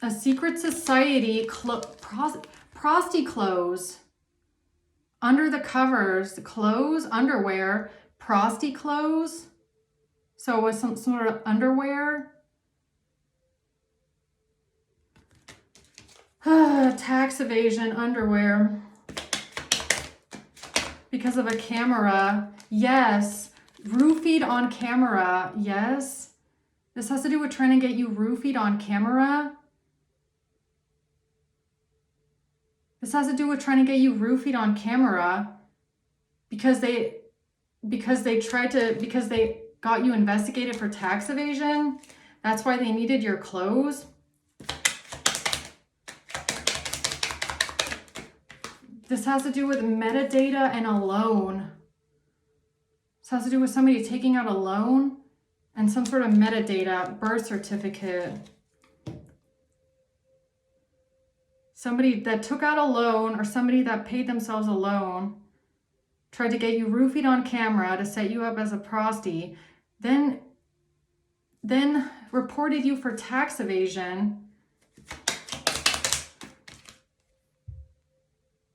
A secret society, prosty clothes, under the covers, clothes, underwear, prosty clothes. So it was some sort of underwear. Tax evasion, underwear. Because of a camera. Yes. Roofied on camera. Yes. This has to do with trying to get you roofied on camera. This has to do with trying to get you roofied on camera because they got you investigated for tax evasion. That's why they needed your clothes. This has to do with metadata and a loan. This has to do with somebody taking out a loan and some sort of metadata, birth certificate. Somebody that took out a loan or somebody that paid themselves a loan, tried to get you roofied on camera to set you up as a prosty, then reported you for tax evasion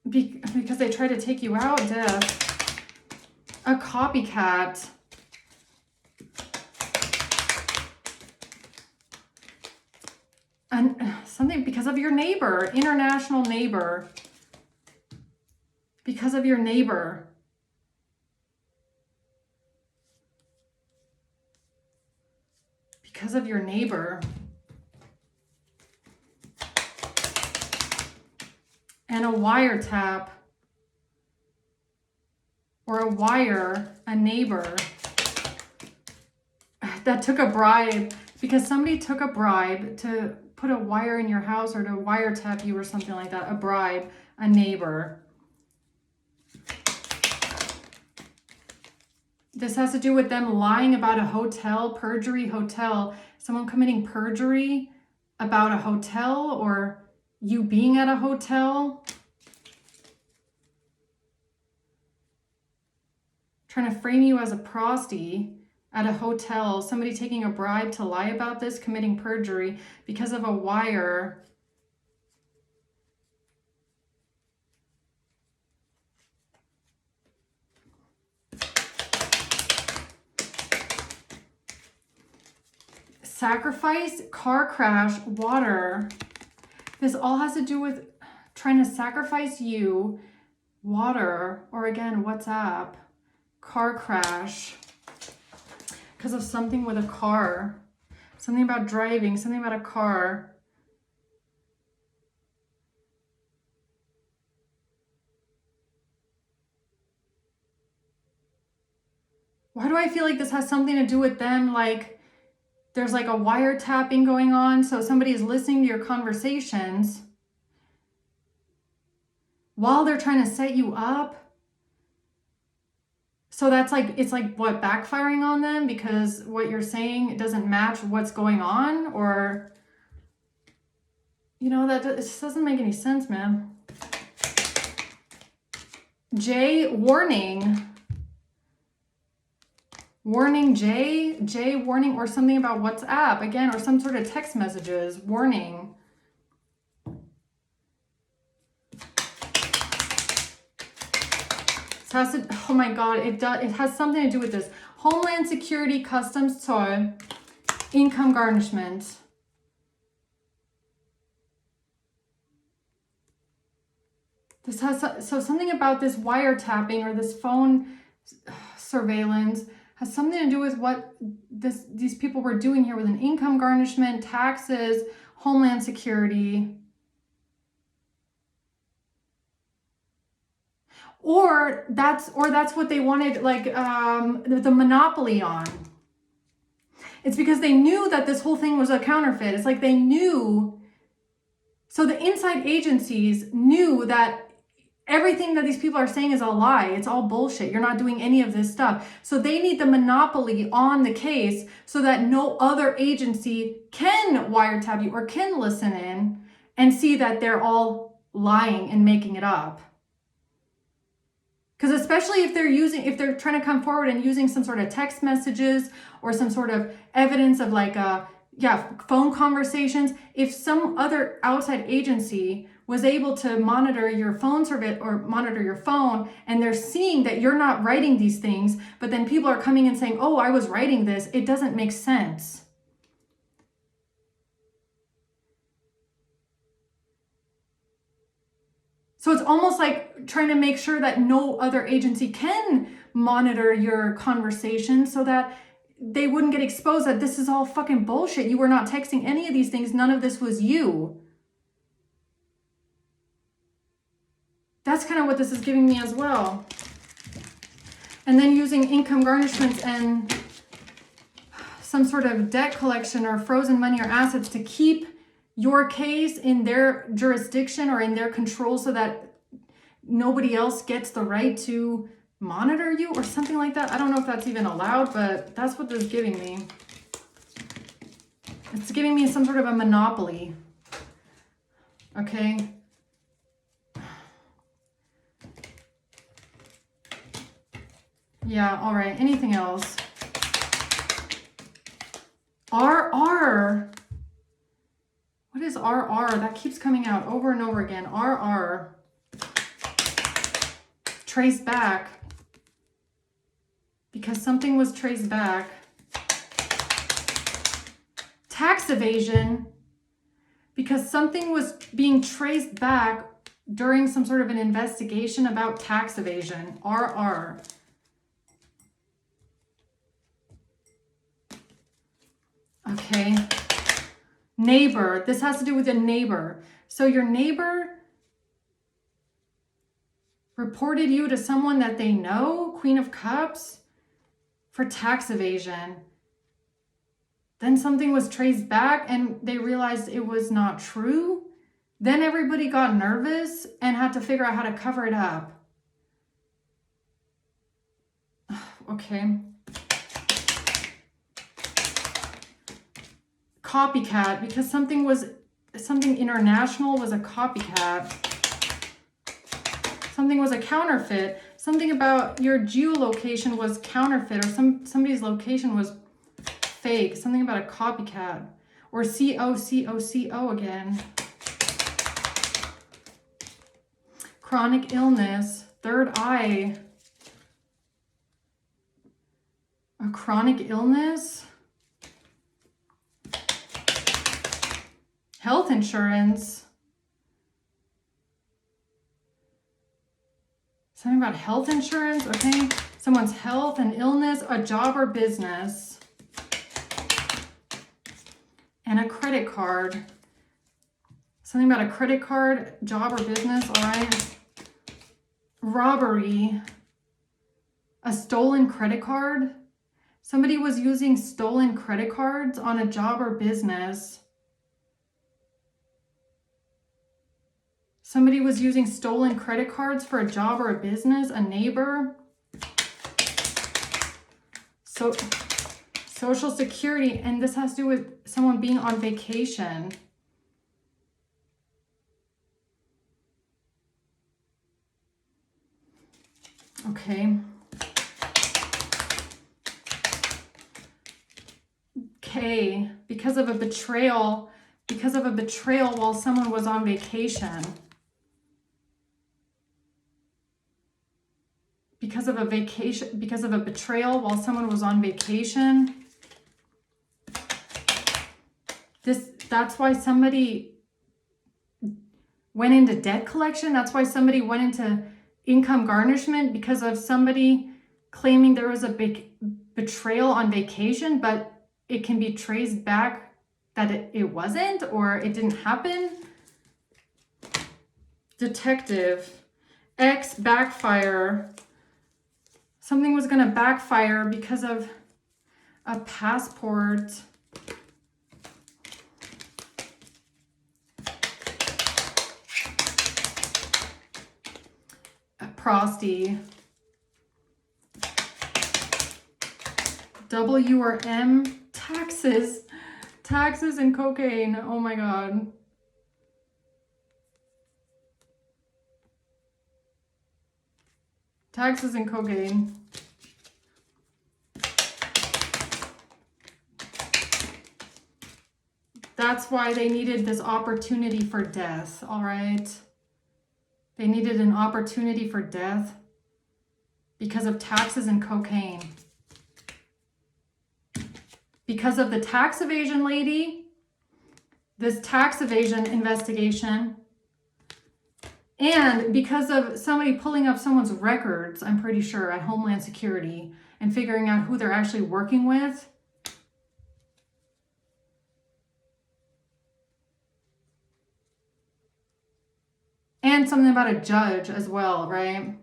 because they tried to take you out. Death. A copycat. And something because of your neighbor, international neighbor. Because of your neighbor. Because of your neighbor. And a wiretap. Or a wire, a neighbor. That took a bribe. Because somebody took a bribe to put a wire in your house or to wiretap you or something like that. A bribe, a neighbor. This has to do with them lying about a hotel, perjury hotel. Someone committing perjury about a hotel or you being at a hotel. Trying to frame you as a prosty at a hotel. Somebody taking a bribe to lie about this, committing perjury because of a wire. Sacrifice, car crash, water. This all has to do with trying to sacrifice you, water, or again, WhatsApp, car crash. Because of something with a car. Something about driving, something about a car. Why do I feel like this has something to do with them? Like there's like a wiretapping going on. So somebody is listening to your conversations while they're trying to set you up. So that's like, it's like what, backfiring on them because what you're saying doesn't match what's going on, or, you know, that it just doesn't make any sense, man. J, warning. Warning, J, warning, or something about WhatsApp, again, or some sort of text messages, warning. Has to, oh my God, it has something to do with this. Homeland Security, Customs, Toll, income garnishment. This has, so something about this wiretapping or this phone surveillance has something to do with what these people were doing here with an income garnishment, taxes, homeland security. Or that's what they wanted, like the monopoly on. It's because they knew that this whole thing was a counterfeit. It's like they knew. So the inside agencies knew that everything that these people are saying is a lie. It's all bullshit. You're not doing any of this stuff. So they need the monopoly on the case so that no other agency can wiretap you or can listen in and see that they're all lying and making it up. Because especially if they're trying to come forward and using some sort of text messages or some sort of evidence of like phone conversations, if some other outside agency was able to monitor your phone survey or monitor your phone, and they're seeing that you're not writing these things, but then people are coming and saying, oh, I was writing this, it doesn't make sense. So it's almost like trying to make sure that no other agency can monitor your conversation so that they wouldn't get exposed that this is all fucking bullshit. You were not texting any of these things. None of this was you. That's kind of what this is giving me as well. And then using income garnishments and some sort of debt collection or frozen money or assets to keep your case in their jurisdiction or in their control so that nobody else gets the right to monitor you or something like that. I don't know if that's even allowed, but that's what this is giving me. It's giving me some sort of a monopoly. Okay. Yeah, all right. Anything else? RR. What is RR? That keeps coming out over and over again. RR. Trace back. Because something was traced back. Tax evasion. Because something was being traced back during some sort of an investigation about tax evasion. RR. Okay. Neighbor. This has to do with a neighbor. So your neighbor reported you to someone that they know, Queen of Cups, for tax evasion. Then something was traced back and they realized it was not true. Then everybody got nervous and had to figure out how to cover it up. Okay. Copycat, because something international was a copycat. Something was a counterfeit. Something about your geolocation was counterfeit, or somebody's location was fake. Something about a copycat. Or CO again. Chronic illness. Third eye. A chronic illness. Health insurance. Something about health insurance, okay? Someone's health and illness, a job or business. And a credit card. Something about a credit card, job or business, all right? Robbery. A stolen credit card. Somebody was using stolen credit cards on a job or business. Somebody was using stolen credit cards for a job or a business, a neighbor. So, Social Security, and this has to do with someone being on vacation. Okay. Okay, because of a betrayal while someone was on vacation. Because of a betrayal while someone was on vacation. That's why somebody went into debt collection. That's why somebody went into income garnishment, because of somebody claiming there was a big betrayal on vacation, but it can be traced back that it wasn't, or it didn't happen. Detective, X backfire. Something was going to backfire because of a passport. A prosty. W or M, taxes. Taxes and cocaine. Oh my God. Taxes and cocaine. That's why they needed this opportunity for death, all right? They needed an opportunity for death because of taxes and cocaine. Because of the tax evasion lady, this tax evasion investigation, and because of somebody pulling up someone's records, I'm pretty sure, at Homeland Security and figuring out who they're actually working with. And something about a judge as well, right?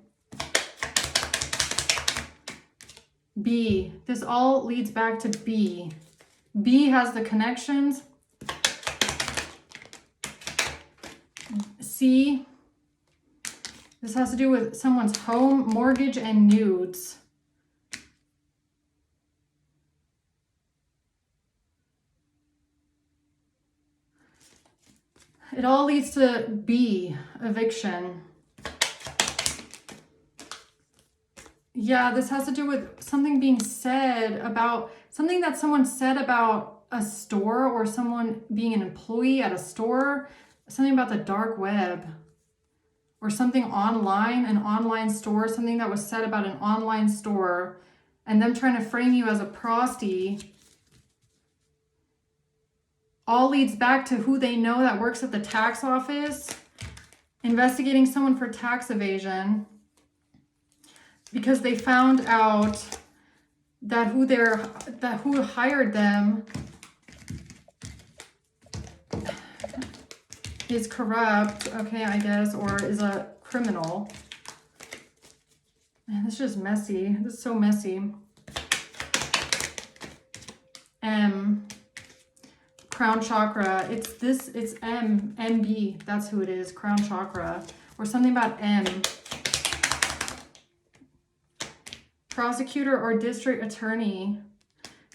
B. This all leads back to B. B has the connections. C. This has to do with someone's home, mortgage, and nudes. It all leads to B, eviction. Yeah, this has to do with something being said about, something that someone said about a store, or someone being an employee at a store, something about the dark web, or something online, an online store, something that was said about an online store, and them trying to frame you as a prosty. All leads back to who they know that works at the tax office, investigating someone for tax evasion, because they found out that who hired them is corrupt, okay, I guess, or is a criminal. Man, this is just messy. This is so messy. M. Crown chakra. It's M. MB. That's who it is. Crown chakra. Or something about M. Prosecutor or district attorney.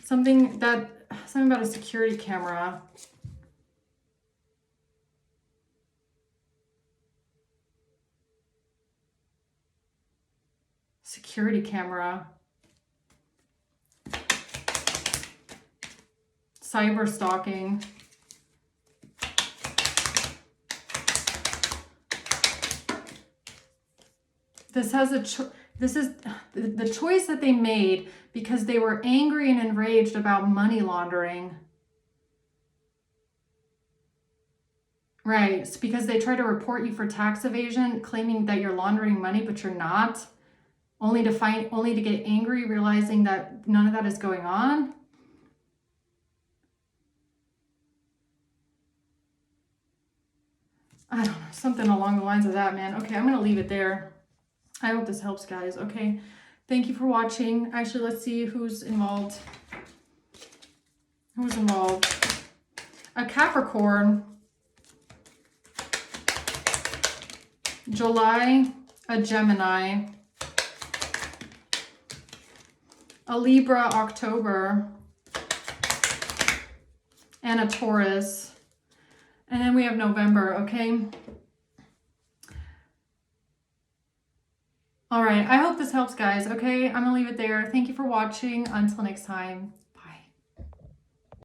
Something about a security camera. Security camera. Cyber stalking. This is the choice that they made because they were angry and enraged about money laundering. Right, it's because they try to report you for tax evasion, claiming that you're laundering money, but you're not. Only to get angry, realizing that none of that is going on. I don't know, something along the lines of that, man. Okay, I'm going to leave it there. I hope this helps, guys. Okay, thank you for watching. Actually, let's see who's involved. Who's involved? A Capricorn. July, a Gemini. A Libra, October. And a Taurus. And then we have November, okay? All right, I hope this helps, guys, okay? I'm gonna leave it there. Thank you for watching. Until next time.